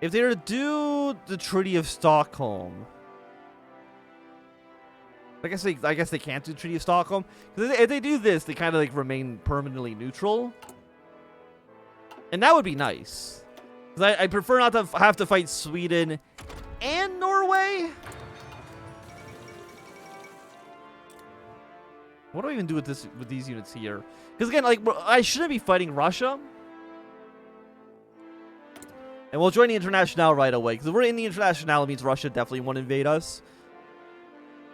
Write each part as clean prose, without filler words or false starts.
If they were to do the Treaty of Stockholm, I guess they can't do the Treaty of Stockholm, because if they do this, they kind of like remain permanently neutral, and that would be nice. Because I prefer not to have to fight Sweden and Norway. What do I even do with these units here? Because again, like, I shouldn't be fighting Russia. And we'll join the International right away. Because if we're in the International, it means Russia definitely won't invade us.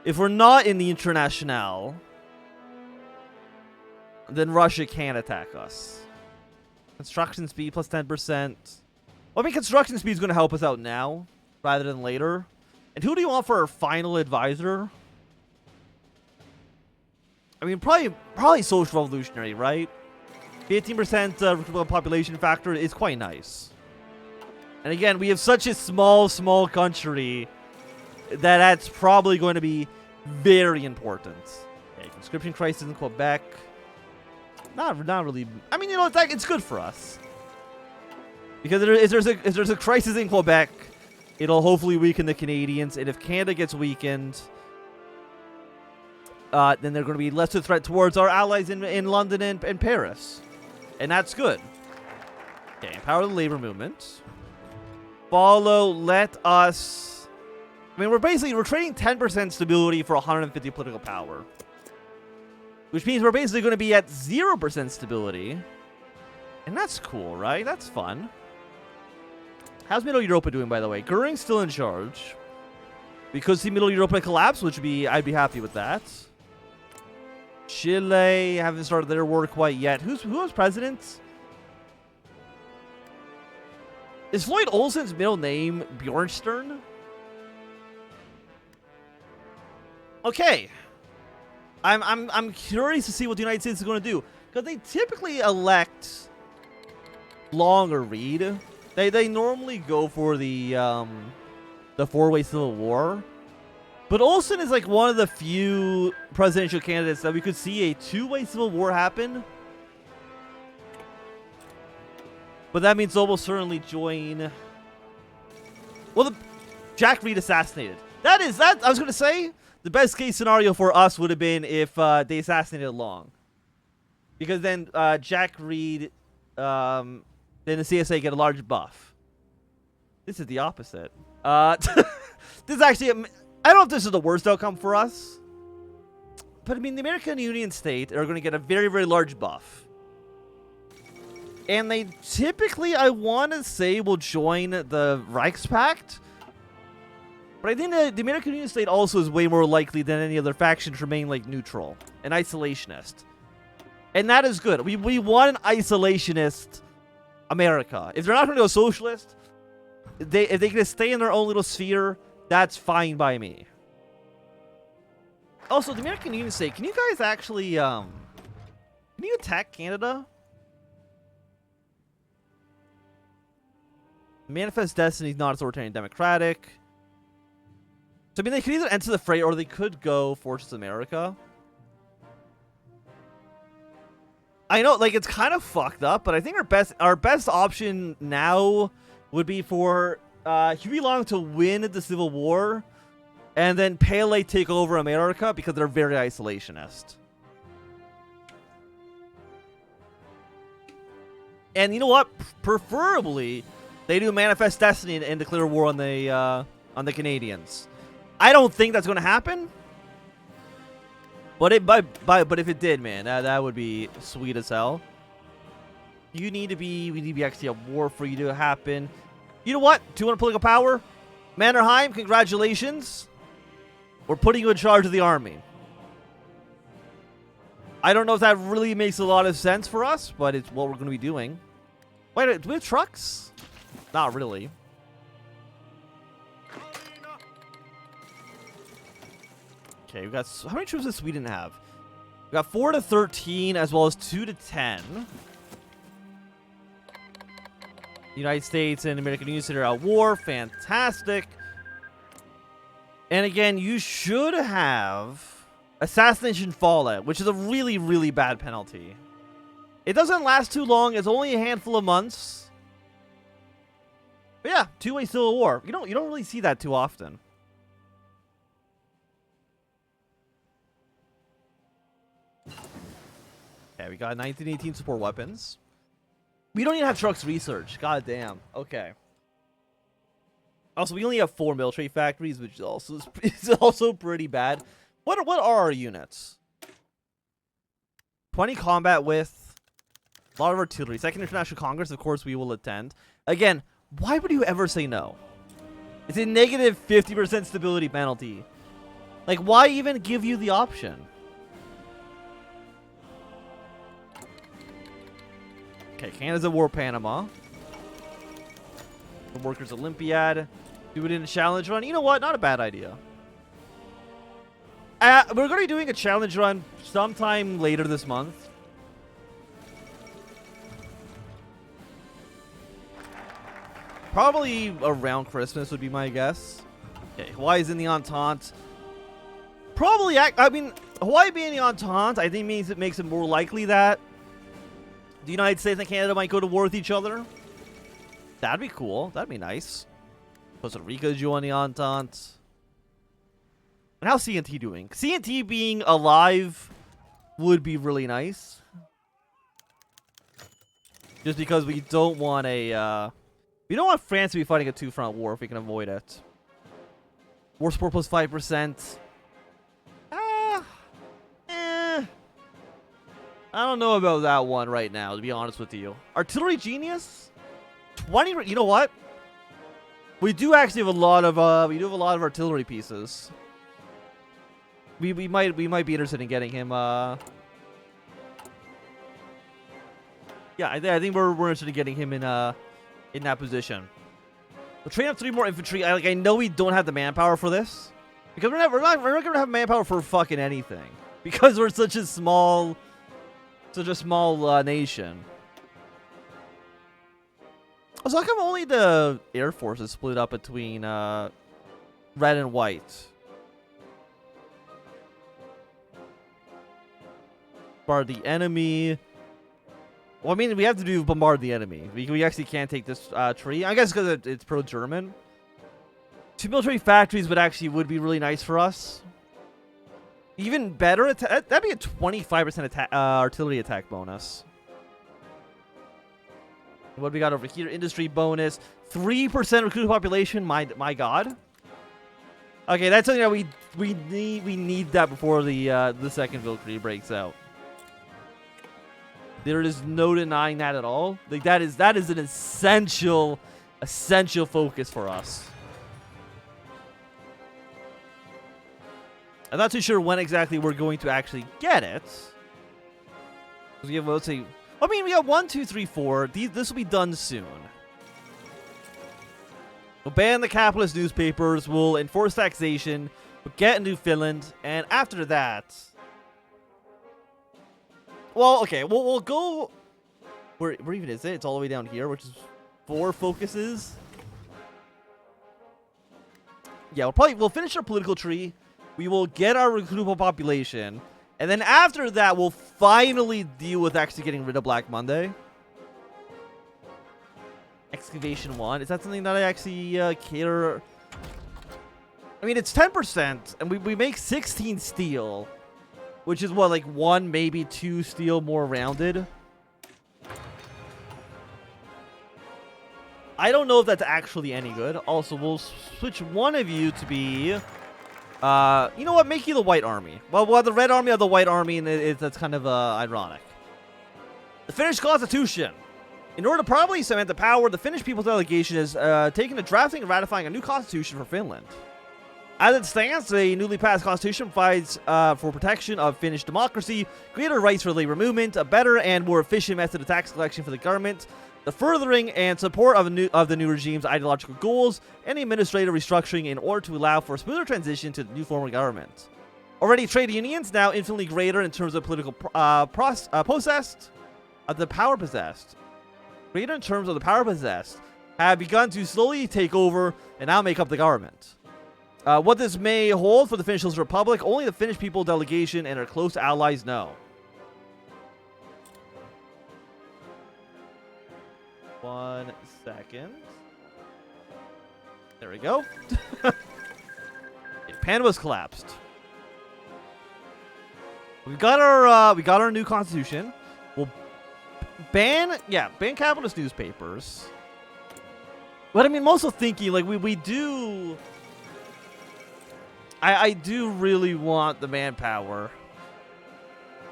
If we're not in the International, then Russia can attack us. Construction speed plus 10%. Well, I mean, construction speed is going to help us out now rather than later. And who do you want for our final advisor? I mean, probably Social Revolutionary, right? 15% population factor is quite nice. And again, we have such a small country that's probably going to be very important. Okay, conscription crisis in Quebec. Not really. I mean, you know, it's good for us. Because if there's a crisis in Quebec, it'll hopefully weaken the Canadians. And if Canada gets weakened, then they're going to be less of a threat towards our allies in London and Paris. And that's good. Okay, empower the labor movement. Let us... I mean, we're trading 10% stability for 150 political power. Which means we're basically going to be at 0% stability. And that's cool, right? That's fun. How's Middle Europa doing, by the way? Goering's still in charge. We could see Middle Europa collapse, which I'd be happy with that. Chile haven't started their war quite yet. Who was president? Is Floyd Olson's middle name Bjornstern? Okay. I'm curious to see what the United States is going to do, because they typically elect Long or Reed. They normally go for the four-way civil war. But Olson is like one of the few presidential candidates that we could see a two-way civil war happen. But that means they'll certainly join. Well, Jack Reed assassinated. That I was going to say, the best case scenario for us would have been if they assassinated Long. Because then Jack Reed, then the CSA get a large buff. This is the opposite. This is actually... I don't know if this is the worst outcome for us. But I mean, the American Union State are going to get a very, very large buff. And they typically, I want to say, will join the Reichspakt. But I think the American Union State also is way more likely than any other faction to remain like neutral and isolationist. And that is good. We want an isolationist America. If they're not going to go socialist, if they can stay in their own little sphere, that's fine by me. Also, the American Union State, can you guys actually, can you attack Canada? Manifest Destiny is not authoritarian democratic. So, I mean, they could either enter the fray or they could go Fortress America. I know, like, it's kind of fucked up, but I think our best option now would be for Huey Long to win the Civil War and then Pele take over America because they're very isolationist. And you know what? Preferably, they do Manifest Destiny and declare war on the Canadians. I don't think that's going to happen. But if it did, man, that would be sweet as hell. We need to be actually a war for you to happen. You know what? 200 political power. Mannerheim, congratulations. We're putting you in charge of the army. I don't know if that really makes a lot of sense for us, but it's what we're going to be doing. Wait, do we have trucks? Not really. Okay, we got... How many troops does Sweden have? We got 4 to 13 as well as 2 to 10. United States and American Union are at war. Fantastic. And again, you should have Assassination Fallout, which is a really, really bad penalty. It doesn't last too long. It's only a handful of months. But yeah, two-way civil war. You don't really see that too often. Okay, we got 1918 support weapons. We don't even have trucks research. God damn. Okay. Also, we only have 4 military factories, which is also pretty bad. What are our units? 20 combat with a lot of artillery. Second International Congress, of course, we will attend. Again, why would you ever say no? It's a negative 50% stability penalty. Like, why even give you the option? Okay, Canada's at war, Panama. The Workers' Olympiad. Do it in a challenge run. You know what? Not a bad idea. We're going to be doing a challenge run sometime later this month. Probably around Christmas would be my guess. Okay, Hawaii's in the Entente. Probably, I mean, Hawaii being in the Entente, I think makes it more likely that the United States and Canada might go to war with each other. That'd be cool. That'd be nice. Costa Rica join the Entente. And how's CNT doing? CNT being alive would be really nice. Just because we don't want we don't want France to be fighting a two-front war if we can avoid it. War support plus 5%. I don't know about that one right now, to be honest with you. Artillery Genius? 20. You know what? We do actually have a lot of artillery pieces. We might be interested in getting him. Yeah, I think we're interested in getting him in that position. We'll train up 3 more infantry. I know we don't have the manpower for this because we're not gonna have manpower for fucking anything because we're such a small nation. So how come only the Air Force is split up between red and white? Bombard the enemy. Well, I mean, we have to do bombard the enemy. We actually can't take this tree. I guess because it's pro-German. 2 military factories would be really nice for us. Even better, that'd be a 25% artillery attack bonus. What do we got over here? Industry bonus, 3% recruited population. My God. Okay, that's something that we need that before the second Valkyrie breaks out. There is no denying that at all. Like that is an essential focus for us. I'm not too sure when exactly we're going to actually get it. We have, let's see. I mean, we got 1, 2, 3, 4. This will be done soon. We'll ban the capitalist newspapers. We'll enforce taxation. We'll get into Finland, and after that, well, okay, we'll go. Where even is it? It's all the way down here, which is 4 focuses. Yeah, we'll finish our political tree. We will get our recruitable population. And then after that, we'll finally deal with actually getting rid of Black Monday. Excavation 1. Is that something that I actually cater? I mean, it's 10%. And we make 16 steel. Which is what, like 1, maybe 2 steel more rounded. I don't know if that's actually any good. Also, we'll switch one of you to be... you know what? Make you the White Army. Well, we'll have the Red Army or the White Army, and that's kind of ironic. The Finnish Constitution. In order to properly cement the power, the Finnish People's Delegation has taken to drafting and ratifying a new constitution for Finland. As it stands, the newly passed constitution provides for protection of Finnish democracy, greater rights for labor movement, a better and more efficient method of tax collection for the government, the furthering and support of the new regime's ideological goals, and administrative restructuring in order to allow for a smoother transition to the new form of government. Already, trade unions, now infinitely greater in terms of political power possessed, have begun to slowly take over and now make up the government. What this may hold for the Finnish Republic, only the Finnish People Delegation and their close allies know. 1 second. There we go. Panama's collapsed. We got our new constitution. We'll ban capitalist newspapers. But I mean, I'm also thinking like we do. I do really want the manpower,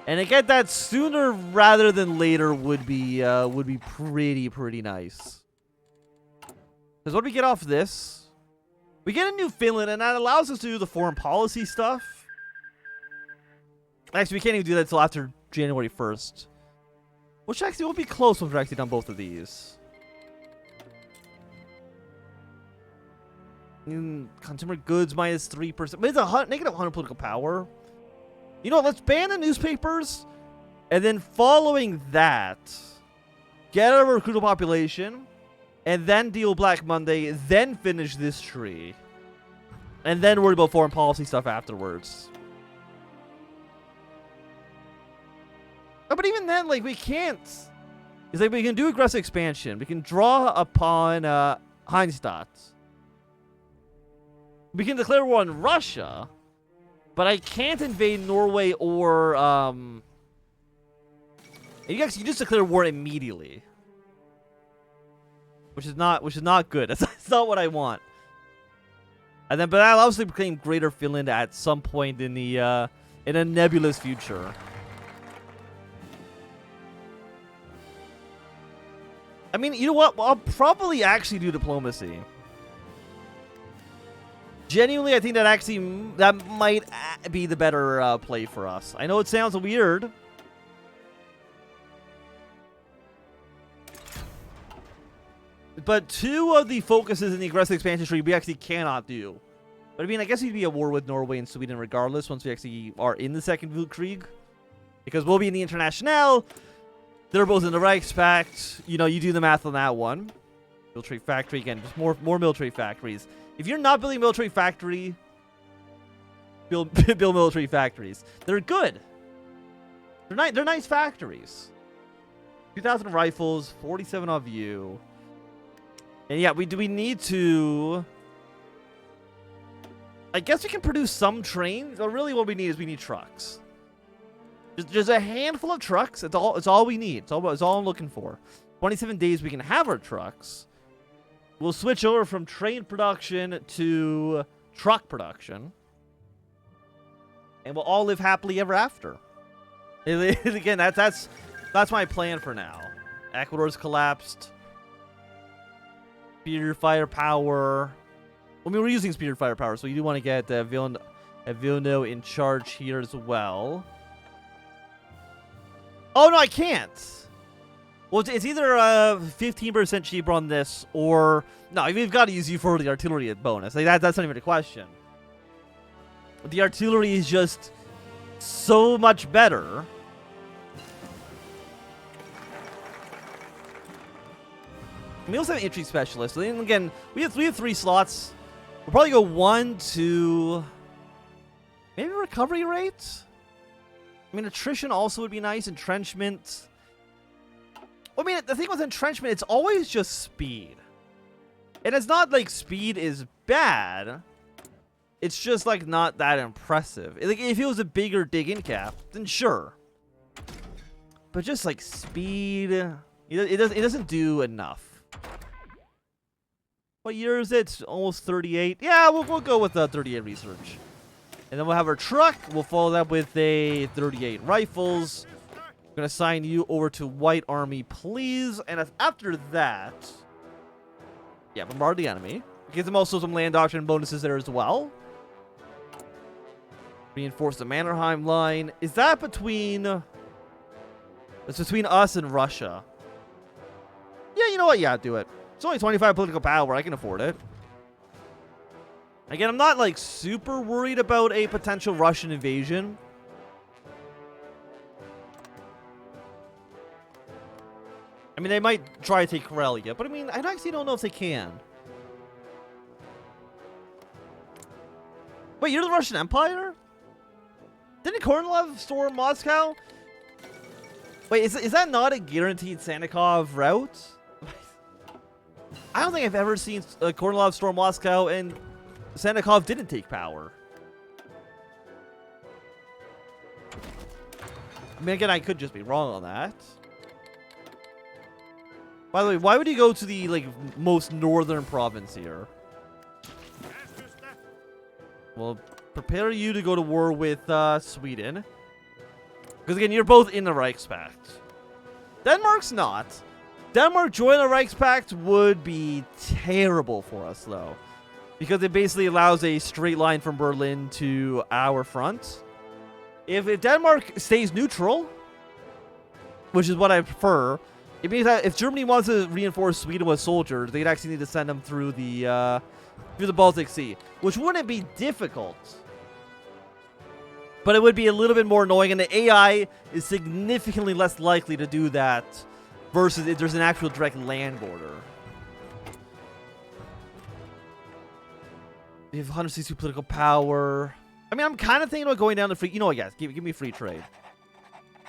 and to get that sooner rather than later would be pretty nice. Because what do we get off this? We get a new Finland, and that allows us to do the foreign policy stuff. Actually, we can't even do that until after January 1st. Which actually will be close once we've actually done both of these. Consumer goods minus 3%. But it's a negative 100 political power. You know, let's ban the newspapers. And then following that, get a recruitable population. And then deal Black Monday. Then finish this tree. And then worry about foreign policy stuff afterwards. Oh, but even then, like, we can't. It's like we can do aggressive expansion. We can draw upon Heinstadt. We can declare war on Russia. But I can't invade Norway or you just declare war immediately. Which is not good. That's not what I want. And then, but I'll obviously proclaim Greater Finland at some point in the in a nebulous future. I mean, you know what? I'll probably actually do diplomacy. Genuinely, I think that might be the better play for us. I know it sounds weird. But two of the focuses in the aggressive expansion tree we actually cannot do. But I mean, I guess we'd be at war with Norway and Sweden regardless once we actually are in the Second Weltkrieg. Because we'll be in the Internationale. They're both in the Reichspakt. You know, you do the math on that one. Military factory, again, just more military factories. If you're not building a military factory, build military factories. They're good. They're nice factories. 2,000 rifles, 47 of you. And yeah, we need to. I guess we can produce some trains. But really, what we need is we need trucks. Just a handful of trucks. It's all we need. It's all I'm looking for. 27 days we can have our trucks. We'll switch over from train production to truck production, and we'll all live happily ever after. Again, that's my plan for now. Ecuador's collapsed. Spear firepower. I mean, we're using spear firepower, so you do want to get Vilno in charge here as well. Oh no, I can't. Well, it's either 15% cheaper on this, or no, we've got to use you for the artillery bonus. Like that's not even a question. The artillery is just so much better. We also have an entry specialist. And again, we have 3 slots. We'll probably go 1, 2, maybe recovery rate. I mean, attrition also would be nice. Entrenchment. I mean, the thing with entrenchment, it's always just speed. And it's not like speed is bad. It's just like not that impressive. Like if it was a bigger dig-in cap, then sure. But just like speed, it doesn't do enough. What year is it? It's almost 38. Yeah, we'll go with 38 research. And then we'll have our truck. We'll follow that with a 38 rifles. I'm going to assign you over to White Army, please. And after that, yeah, bombard the enemy. Gives them also some land doctrine bonuses there as well. Reinforce the Mannerheim line. Is that between... It's between us and Russia. Yeah, you know what? Yeah, do it. It's only 25 political power. I can afford it. Again, I'm not like super worried about a potential Russian invasion. I mean, they might try to take Karelia, but I mean, I actually don't know if they can. Wait, you're the Russian Empire? Didn't Kornilov storm Moscow? Wait, is that not a guaranteed Sannikov route? I don't think I've ever seen Kornilov storm Moscow and Sannikov didn't take power. I mean, again, I could just be wrong on that. By the way, why would he go to the, like, most northern province here? Well, prepare you to go to war with Sweden. Because, again, you're both in the Reichspakt. Denmark's not. Denmark joining the Reichspakt would be terrible for us, though. Because it basically allows a straight line from Berlin to our front. If Denmark stays neutral, which is what I prefer, it means that if Germany wants to reinforce Sweden with soldiers, they'd actually need to send them through the Baltic Sea, which wouldn't be difficult. But it would be a little bit more annoying, and the AI is significantly less likely to do that versus if there's an actual direct land border. We have 162 political power. I mean, I'm kind of thinking about going down to free. You know what, guys? Give me free trade,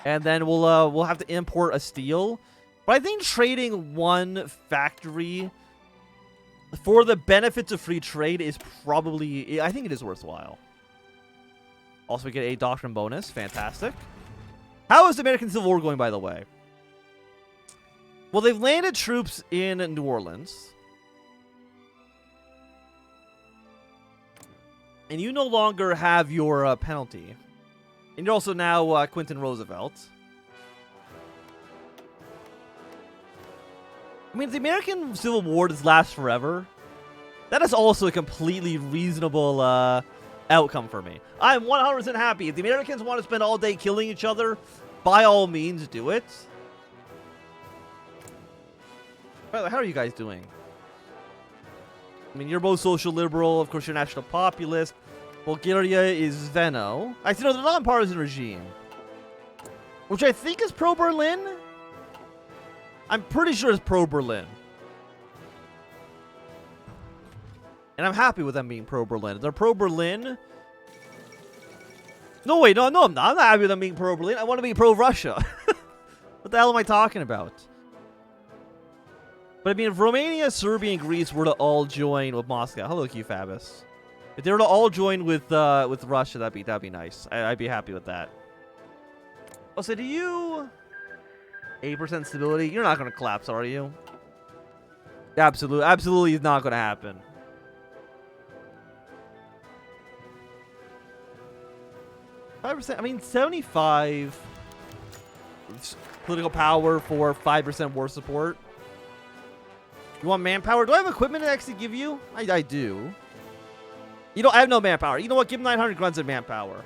and then we'll have to import a steel. But I think trading one factory for the benefits of free trade is probably. I think it is worthwhile. Also, we get a doctrine bonus. Fantastic. How is the American Civil War going, by the way? Well, they've landed troops in New Orleans. And you no longer have your penalty. And you're also now Quentin Roosevelt. I mean, if the American Civil War does last forever, that is also a completely reasonable outcome for me. I'm 100% happy. If the Americans want to spend all day killing each other, by all means, do it. By the way, how are you guys doing? I mean, you're both social liberal. Of course, you're national populist. Bulgaria is Veno. I see, no, they're non-partisan regime. Which I think is pro-Berlin. I'm pretty sure it's pro-Berlin. And I'm happy with them being pro-Berlin. If they're pro-Berlin... No, wait, no, I'm not. I'm not happy with them being pro-Berlin. I want to be pro-Russia. What the hell am I talking about? But I mean, if Romania, Serbia, and Greece were to all join with Moscow, hello, QFabus. If they were to all join with Russia, that'd be nice. I'd be happy with that. Oh, so do you 8% stability? You're not gonna collapse, are you? Absolutely is not gonna happen. %. I mean, 75 political power for 5% war support. You want manpower? Do I have equipment to actually give you? I do. You know, I have no manpower. You know what? Give him 900 grunts of manpower.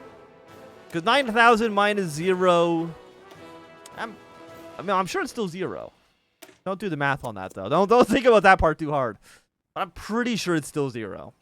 Because 9,000 minus 0. I'm sure it's still 0. Don't do the math on that, though. Don't think about that part too hard. But I'm pretty sure it's still 0.